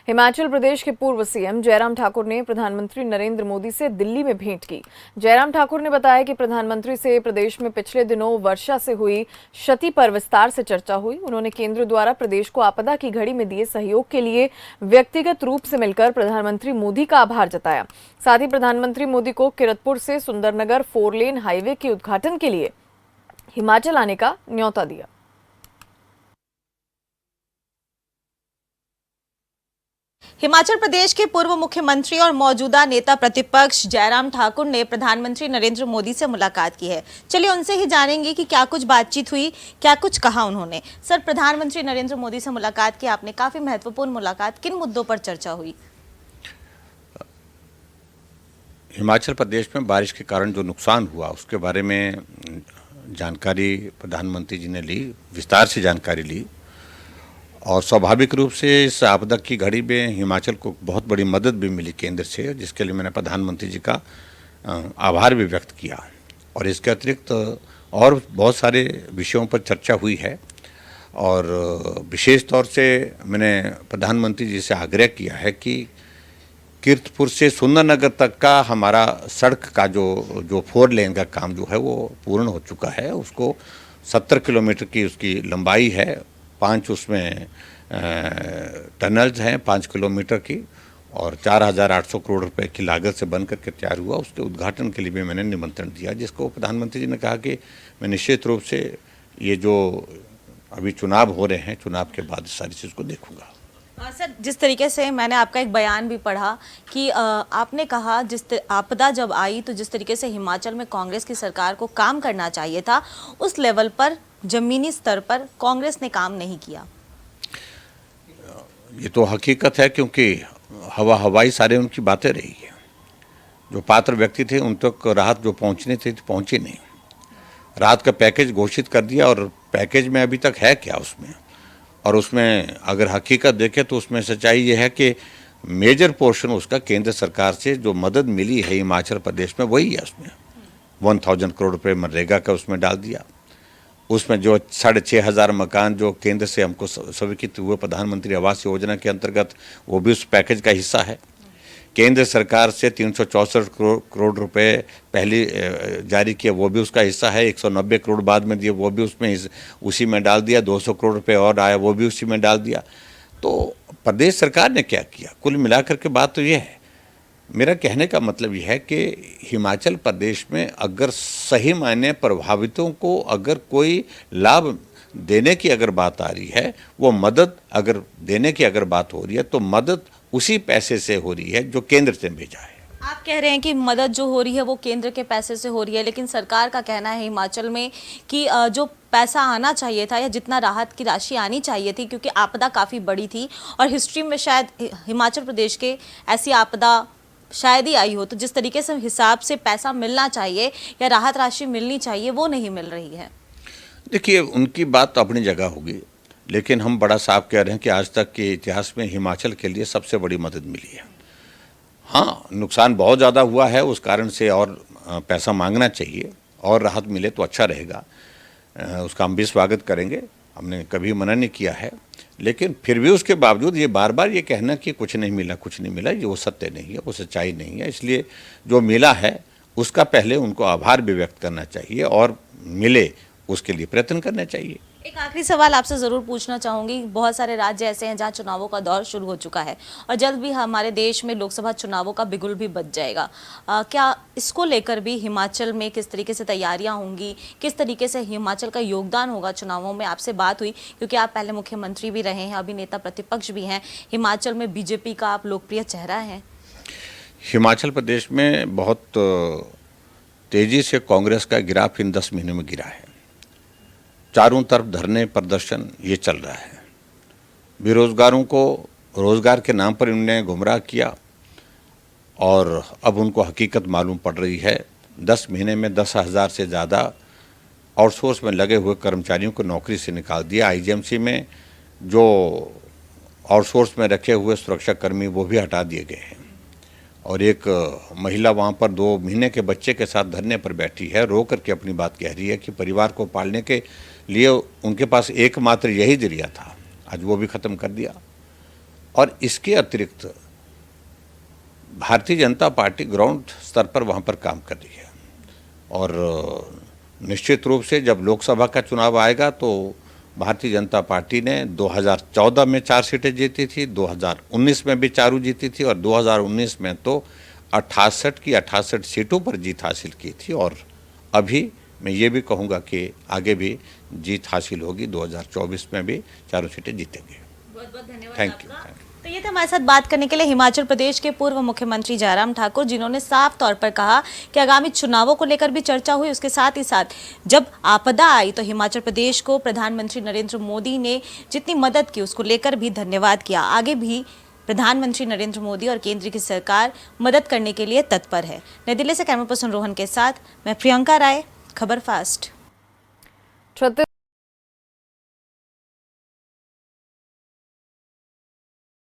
हिमाचल प्रदेश के पूर्व सीएम जयराम ठाकुर ने प्रधानमंत्री नरेंद्र मोदी से दिल्ली में भेंट की। जयराम ठाकुर ने बताया कि प्रधानमंत्री से प्रदेश में पिछले दिनों वर्षा से हुई क्षति पर विस्तार से चर्चा हुई। उन्होंने केंद्र द्वारा प्रदेश को आपदा की घड़ी में दिए सहयोग के लिए व्यक्तिगत रूप से मिलकर प्रधानमंत्री मोदी का आभार जताया। साथ ही प्रधानमंत्री मोदी को किरतपुर से सुंदरनगर 4 लेन हाईवे के उद्घाटन के लिए हिमाचल आने का न्योता दिया। हिमाचल प्रदेश के पूर्व मुख्यमंत्री और मौजूदा नेता प्रतिपक्ष जयराम ठाकुर ने प्रधानमंत्री नरेंद्र मोदी से मुलाकात की है। चलिए उनसे ही जानेंगे कि क्या कुछ बातचीत हुई, क्या कुछ कहा उन्होंने। सर, प्रधानमंत्री नरेंद्र मोदी से मुलाकात की आपने, काफी महत्वपूर्ण मुलाकात, किन मुद्दों पर चर्चा हुई? हिमाचल प्रदेश में बारिश के कारण जो नुकसान हुआ उसके बारे में जानकारी प्रधानमंत्री जी ने ली, विस्तार से जानकारी ली। और स्वाभाविक रूप से इस आपदा की घड़ी में हिमाचल को बहुत बड़ी मदद भी मिली केंद्र से, जिसके लिए मैंने प्रधानमंत्री जी का आभार भी व्यक्त किया। और इसके अतिरिक्त और बहुत सारे विषयों पर चर्चा हुई है। और विशेष तौर से मैंने प्रधानमंत्री जी से आग्रह किया है कि किरतपुर से सुंदरनगर तक का हमारा सड़क का जो 4 लेन का काम जो है वो पूर्ण हो चुका है। उसको 70 किलोमीटर की उसकी लंबाई है, 5 उसमें टनल्स हैं 5 किलोमीटर की, और 4,800 करोड़ रुपए की लागत से बनकर के तैयार हुआ। उसके उद्घाटन के लिए भी मैंने निमंत्रण दिया, जिसको प्रधानमंत्री जी ने कहा कि मैं निश्चित रूप से ये जो अभी चुनाव हो रहे हैं, चुनाव के बाद सारी चीज़ को देखूंगा। सर, जिस तरीके से मैंने आपका एक बयान भी पढ़ा कि आपने कहा आपदा जब आई तो जिस तरीके से हिमाचल में कांग्रेस की सरकार को काम करना चाहिए था, उस लेवल पर जमीनी स्तर पर कांग्रेस ने काम नहीं किया। ये तो हकीकत है, क्योंकि हवाई सारे उनकी बातें रही है। जो पात्र व्यक्ति थे उन तक राहत जो पहुंचनी थी पहुंची नहीं। राहत का पैकेज घोषित कर दिया, और पैकेज में अभी तक है क्या उसमें? और उसमें अगर हकीकत देखें तो उसमें सच्चाई ये है कि मेजर पोर्शन उसका केंद्र सरकार से जो मदद मिली है हिमाचल प्रदेश में वही है। उसमें 1000 करोड़ रुपए मनरेगा का उसमें डाल दिया। उसमें जो 6,500 मकान जो केंद्र से हमको स्वीकृत हुए प्रधानमंत्री आवास योजना के अंतर्गत, वो भी उस पैकेज का हिस्सा है। केंद्र सरकार से 364 करोड़ रुपए पहले जारी किया, वो भी उसका हिस्सा है। 190 करोड़ बाद में दिए, वो भी उसमें उसी में डाल दिया। 200 करोड़ रुपए और आया, वो भी उसी में डाल दिया। तो प्रदेश सरकार ने क्या किया? कुल मिलाकर के बात तो ये है। मेरा कहने का मतलब यह है कि हिमाचल प्रदेश में अगर सही मायने प्रभावितों को अगर कोई लाभ देने की अगर बात आ रही है, वो मदद अगर देने की अगर बात हो रही है, तो मदद उसी पैसे से हो रही है जो केंद्र से भेजा है। आप कह रहे हैं कि मदद जो हो रही है वो केंद्र के पैसे से हो रही है, लेकिन सरकार का कहना है हिमाचल में कि जो पैसा आना चाहिए था या जितना राहत की राशि आनी चाहिए थी, क्योंकि आपदा काफ़ी बड़ी थी और हिस्ट्री में शायद हिमाचल प्रदेश के ऐसी आपदा शायद ही आई हो, तो जिस तरीके से हिसाब से पैसा मिलना चाहिए या राहत राशि मिलनी चाहिए वो नहीं मिल रही है। देखिए, उनकी बात तो अपनी जगह होगी, लेकिन हम बड़ा साफ कह रहे हैं कि आज तक के इतिहास में हिमाचल के लिए सबसे बड़ी मदद मिली है। हाँ, नुकसान बहुत ज़्यादा हुआ है, उस कारण से और पैसा मांगना चाहिए और राहत मिले तो अच्छा रहेगा। उसका हम भी स्वागत करेंगे, हमने कभी मना नहीं किया है। लेकिन फिर भी उसके बावजूद ये बार बार ये कहना कि कुछ नहीं मिला, कुछ नहीं मिला, ये वो सत्य नहीं है, वो सच्चाई नहीं है। इसलिए जो मिला है उसका पहले उनको आभार भी व्यक्त करना चाहिए और मिले उसके लिए प्रयत्न करना चाहिए। एक आखिरी सवाल आपसे ज़रूर पूछना चाहूँगी। बहुत सारे राज्य ऐसे हैं जहाँ चुनावों का दौर शुरू हो चुका है और जल्द भी हमारे देश में लोकसभा चुनावों का बिगुल भी बज जाएगा। क्या इसको लेकर भी हिमाचल में किस तरीके से तैयारियाँ होंगी, किस तरीके से हिमाचल का योगदान होगा चुनावों में? आपसे बात हुई क्योंकि आप पहले मुख्यमंत्री भी रहे हैं, अभी नेता प्रतिपक्ष भी हैं, हिमाचल में बीजेपी का आप लोकप्रिय चेहरा हैं। हिमाचल प्रदेश में बहुत तेज़ी से कांग्रेस का गिराफ इन 10 महीने में गिरा है। चारों तरफ धरने प्रदर्शन ये चल रहा है। बेरोजगारों को रोजगार के नाम पर इन्होंने गुमराह किया और अब उनको हकीकत मालूम पड़ रही है। 10 महीने में 10,000 से ज़्यादा आउटसोर्स में लगे हुए कर्मचारियों को नौकरी से निकाल दिया। आईजीएमसी में जो आउटसोर्स में रखे हुए सुरक्षाकर्मी वो भी हटा दिए गए हैं। और एक महिला वहाँ पर 2 महीने के बच्चे के साथ धरने पर बैठी है, रो करके अपनी बात कह रही है कि परिवार को पालने के लिए उनके पास एकमात्र यही जरिया था, आज वो भी ख़त्म कर दिया। और इसके अतिरिक्त भारतीय जनता पार्टी ग्राउंड स्तर पर वहाँ पर काम कर रही है और निश्चित रूप से जब लोकसभा का चुनाव आएगा तो भारतीय जनता पार्टी ने 2014 में 4 सीटें जीती थी, 2019 में भी 4 जीती थी और 2019 में तो 68 की 68 सीटों पर जीत हासिल की थी और अभी मैं ये भी कहूँगा कि आगे भी जीत हासिल होगी, 2024 में भी 4 सीटें जीतेंगे। बहुत बहुत धन्यवाद थैंक यू। आपका। तो ये थे हमारे साथ बात करने के लिए हिमाचल प्रदेश के पूर्व मुख्यमंत्री जयराम ठाकुर, जिन्होंने साफ तौर पर कहा कि आगामी चुनावों को लेकर भी चर्चा हुई। उसके साथ ही साथ जब आपदा आई तो हिमाचल प्रदेश को प्रधानमंत्री नरेंद्र मोदी ने जितनी मदद की उसको लेकर भी धन्यवाद किया। आगे भी प्रधानमंत्री नरेंद्र मोदी और केंद्र की सरकार मदद करने के लिए तत्पर है। नई दिल्ली से कैमरा पर्सन रोहन के साथ मैं प्रियंका राय, खबर फास्ट।